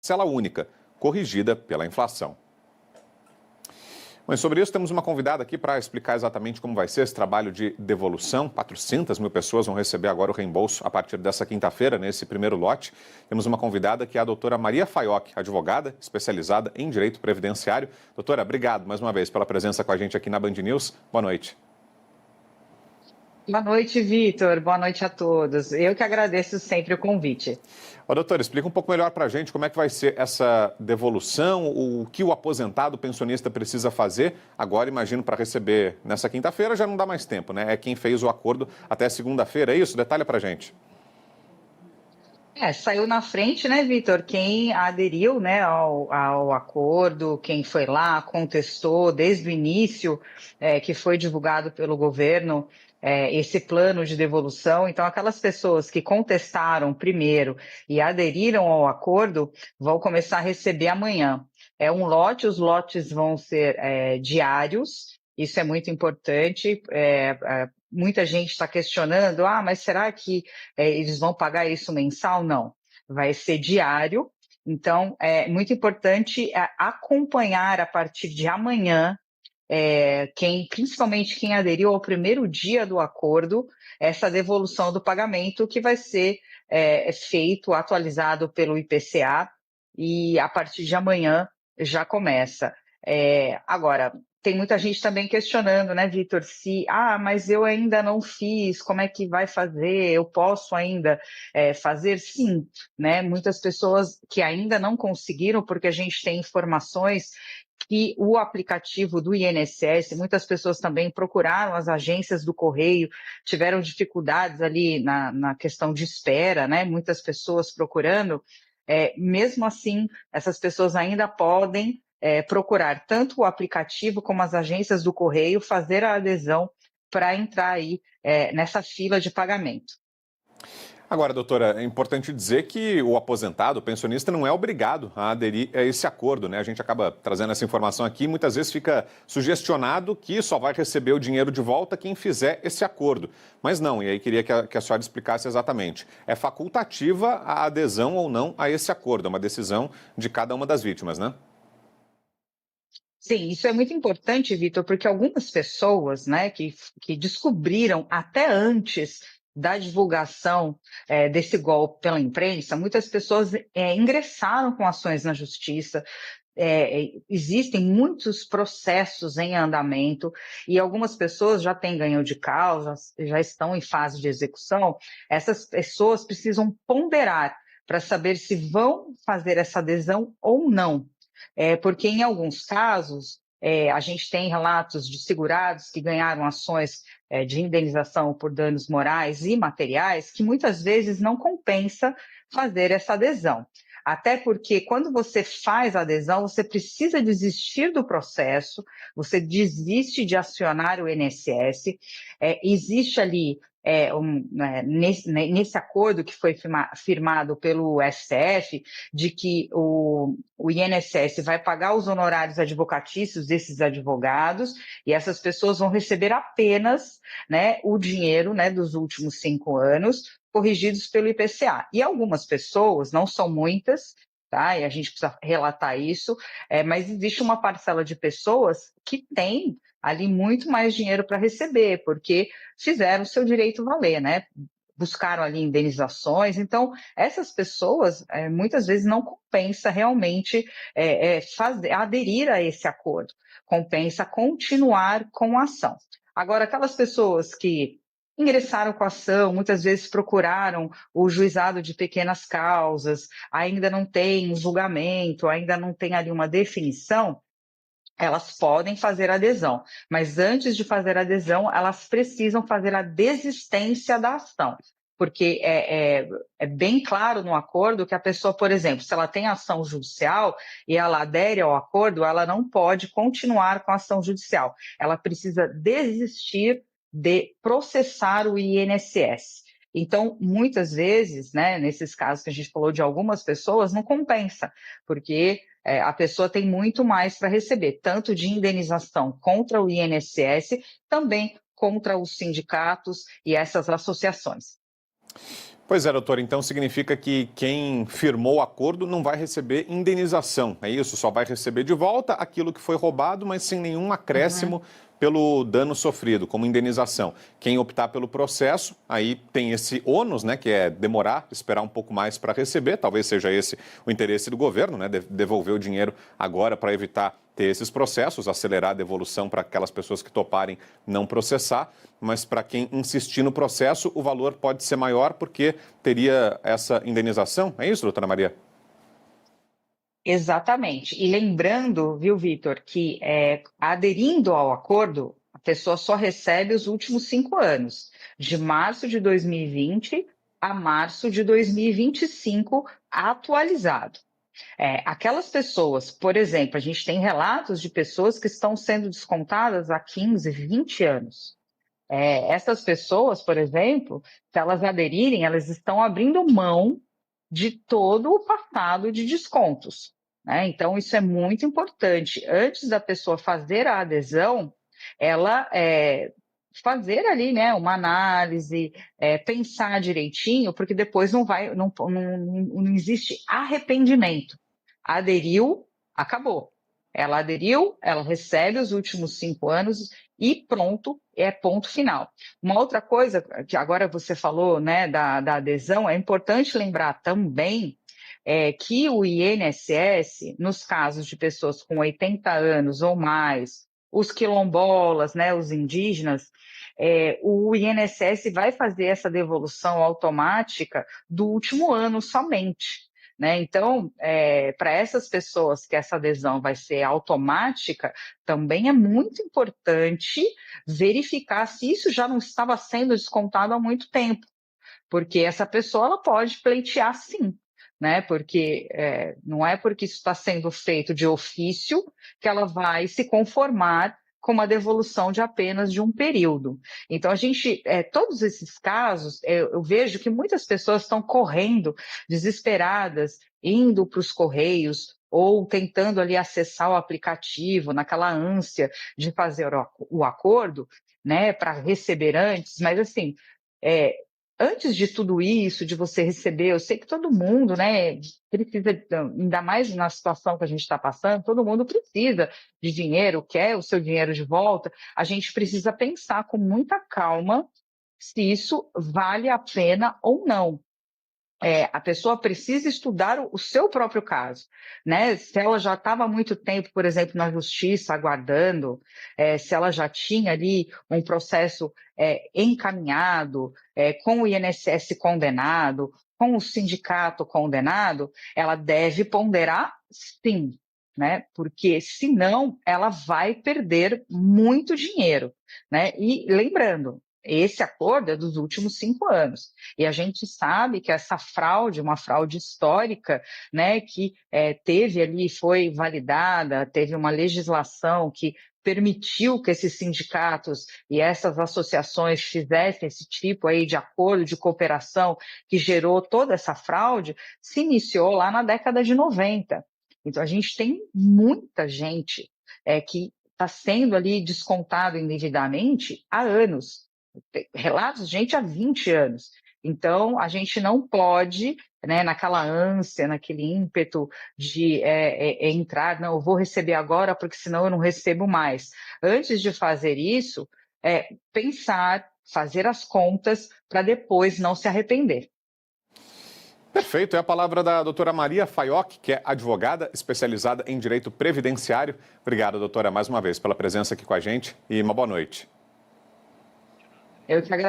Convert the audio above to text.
parcela única, corrigida pela inflação. Mas sobre isso, temos uma convidada aqui para explicar exatamente como vai ser esse trabalho de devolução. 400 mil pessoas vão receber agora o reembolso a partir dessa quinta-feira, nesse primeiro lote. Temos uma convidada que é a doutora Maria Faiocchi, advogada especializada em direito previdenciário. Doutora, obrigado mais uma vez pela presença com a gente aqui na Band News. Boa noite. Boa noite, Vitor. Boa noite a todos. Eu que agradeço sempre o convite. Doutora, explica um pouco melhor para a gente como é que vai ser essa devolução, o que o aposentado pensionista precisa fazer. Agora, imagino, para receber nessa quinta-feira já não dá mais tempo, né? É quem fez o acordo até segunda-feira, é isso? Detalha para a gente. Saiu na frente, né, Vitor? Quem aderiu, né, ao acordo, quem foi lá, contestou desde o início, que foi divulgado pelo governo, esse plano de devolução. Então, aquelas pessoas que contestaram primeiro e aderiram ao acordo vão começar a receber amanhã. É um lote, os lotes vão ser diários, isso é muito importante. Muita gente está questionando, mas será que eles vão pagar isso mensal? Não, vai ser diário. Então, é muito importante acompanhar a partir de amanhã, principalmente quem aderiu ao primeiro dia do acordo, essa devolução do pagamento que vai ser feito, atualizado pelo IPCA, e a partir de amanhã já começa. Agora, tem muita gente também questionando, né, Vitor, mas eu ainda não fiz, como é que vai fazer? Eu posso ainda fazer? Sim, né? Muitas pessoas que ainda não conseguiram, porque a gente tem informações que o aplicativo do INSS, muitas pessoas também procuraram as agências do Correio, tiveram dificuldades ali na questão de espera, né? Muitas pessoas procurando. Mesmo assim, essas pessoas ainda podem procurar tanto o aplicativo como as agências do Correio, fazer a adesão para entrar aí nessa fila de pagamento. Agora, doutora, é importante dizer que o aposentado, o pensionista, não é obrigado a aderir a esse acordo, né? A gente acaba trazendo essa informação aqui e muitas vezes fica sugestionado que só vai receber o dinheiro de volta quem fizer esse acordo. Mas não, e aí queria que a senhora explicasse exatamente. É facultativa a adesão ou não a esse acordo, é uma decisão de cada uma das vítimas, né? Sim, isso é muito importante, Vitor, porque algumas pessoas, né, que descobriram até antes da divulgação desse golpe pela imprensa, muitas pessoas ingressaram com ações na justiça. Existem muitos processos em andamento e algumas pessoas já têm ganho de causa, já estão em fase de execução. Essas pessoas precisam ponderar para saber se vão fazer essa adesão ou não. Porque em alguns casos, a gente tem relatos de segurados que ganharam ações de indenização por danos morais e materiais que muitas vezes não compensa fazer essa adesão. Até porque quando você faz a adesão, você precisa desistir do processo, você desiste de acionar o INSS, existe ali nesse acordo que foi firmado pelo STF, de que o INSS vai pagar os honorários advocatícios desses advogados e essas pessoas vão receber apenas, né, o dinheiro, né, dos últimos 5 anos, corrigidos pelo IPCA. E algumas pessoas, não são muitas, tá? E a gente precisa relatar isso, mas existe uma parcela de pessoas que tem ali muito mais dinheiro para receber, porque fizeram o seu direito valer, né? Buscaram ali indenizações. Então, essas pessoas, muitas vezes, não compensa realmente aderir a esse acordo. Compensa continuar com a ação. Agora, aquelas pessoas que ingressaram com a ação, muitas vezes procuraram o juizado de pequenas causas, ainda não tem um julgamento, ainda não tem ali uma definição, elas podem fazer adesão, mas antes de fazer adesão, elas precisam fazer a desistência da ação, porque é bem claro no acordo que a pessoa, por exemplo, se ela tem ação judicial e ela adere ao acordo, ela não pode continuar com a ação judicial, ela precisa desistir de processar o INSS. Então, muitas vezes, né, nesses casos que a gente falou de algumas pessoas, não compensa, porque a pessoa tem muito mais para receber, tanto de indenização contra o INSS, também contra os sindicatos e essas associações. Pois é, doutor, então significa que quem firmou o acordo não vai receber indenização, é isso? Só vai receber de volta aquilo que foi roubado, mas sem nenhum acréscimo pelo dano sofrido, como indenização. Quem optar pelo processo, aí tem esse ônus, né, que é demorar, esperar um pouco mais para receber, talvez seja esse o interesse do governo, né, devolver o dinheiro agora para evitar ter esses processos, acelerar a devolução para aquelas pessoas que toparem não processar, mas para quem insistir no processo, o valor pode ser maior porque teria essa indenização. É isso, doutora Maria? Exatamente. E lembrando, viu, Vitor, que aderindo ao acordo, a pessoa só recebe os últimos 5 anos, de março de 2020 a março de 2025, atualizado. Aquelas pessoas, por exemplo, a gente tem relatos de pessoas que estão sendo descontadas há 15, 20 anos. Essas pessoas, por exemplo, se elas aderirem, elas estão abrindo mão de todo o passado de descontos, né? Então, isso é muito importante. Antes da pessoa fazer a adesão, ela fazer ali, né, uma análise, pensar direitinho, porque depois não existe arrependimento. Aderiu, acabou. Ela aderiu, ela recebe os últimos 5 anos e pronto, é ponto final. Uma outra coisa que agora você falou, né, da adesão, é importante lembrar também que o INSS, nos casos de pessoas com 80 anos ou mais, os quilombolas, né, os indígenas, o INSS vai fazer essa devolução automática do último ano somente. Né? Então, para essas pessoas que essa adesão vai ser automática, também é muito importante verificar se isso já não estava sendo descontado há muito tempo, porque essa pessoa ela pode pleitear sim, né? Porque não é porque isso está sendo feito de ofício que ela vai se conformar com uma devolução de apenas de um período. Então, todos esses casos, eu vejo que muitas pessoas estão correndo, desesperadas, indo para os Correios ou tentando ali acessar o aplicativo, naquela ânsia de fazer o acordo, né, para receber antes, mas assim, antes de tudo isso, de você receber, eu sei que todo mundo, né, precisa, ainda mais na situação que a gente está passando, todo mundo precisa de dinheiro, quer o seu dinheiro de volta. A gente precisa pensar com muita calma se isso vale a pena ou não. A pessoa precisa estudar o seu próprio caso, né? Se ela já estava há muito tempo, por exemplo, na justiça, aguardando, se ela já tinha ali um processo encaminhado, com o INSS condenado, com o sindicato condenado, ela deve ponderar sim, né? Porque senão ela vai perder muito dinheiro, né? E lembrando, esse acordo é dos últimos 5 anos. E a gente sabe que essa fraude, uma fraude histórica, né, que teve ali, foi validada, teve uma legislação que permitiu que esses sindicatos e essas associações fizessem esse tipo aí de acordo, de cooperação, que gerou toda essa fraude, se iniciou lá na década de 90. Então, a gente tem muita gente que está sendo ali descontado indevidamente há anos. Relatos de gente há 20 anos. Então, a gente não pode, né, naquela ânsia, naquele ímpeto de entrar, não, eu vou receber agora porque senão eu não recebo mais. Antes de fazer isso, pensar, fazer as contas para depois não se arrepender. Perfeito, é a palavra da doutora Maria Faioc, que é advogada especializada em direito previdenciário. Obrigado, doutora, mais uma vez pela presença aqui com a gente e uma boa noite. Eu que agradeço.